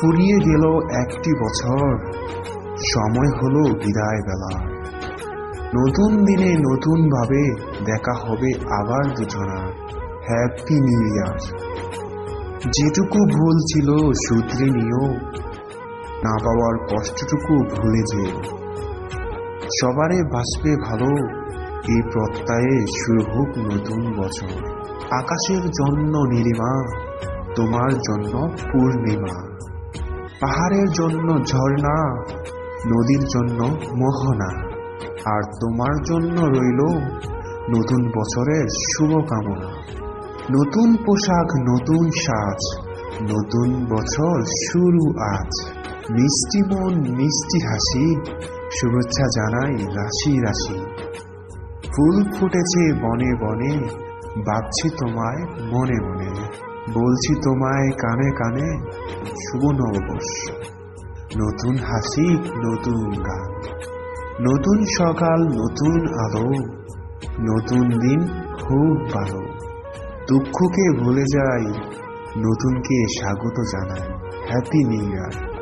ফুরিয়ে গেল একটি বছর, সময় হলো বিদায় বেলার। নতুন দিনে নতুন ভাবে দেখা হবে আবার দুজনার। Happy new year. যেটুকু ভুল ছিল শুধরে নিও, না পাওয়ার কষ্টটুকু ভুলে যেও। সবারে বাঁচবে ভালো, এই প্রত্যয়ে শুরু হোক নতুন বছর। আকাশের জন্য নীলিমা, তোমার জন্য পূর্ণিমা। পাহাড়ের জন্য ঝর্ণা, নদীর জন্য মোহনা। আর তোমার জন্য রইল নতুন বছরের শুভকামনা। নতুন পোশাক, নতুন সাজ, নতুন বছর শুরু আজ। মিষ্টি মন, মিষ্টি হাসি, শুভেচ্ছা জানাই রাশি রাশি। ফুল ফুটেছে বনে বনে, ভাবছি তোমায় মনে মনে। বলছি তোমায় কানে কানে, শুভ নববর্ষ। নতুন হাসি, নতুন গান, নতুন সকাল, নতুন আলো। নতুন দিন খুব ভালো। দুঃখকে ভুলে যাই, নতুনকে স্বাগত জানাই। Happy new year.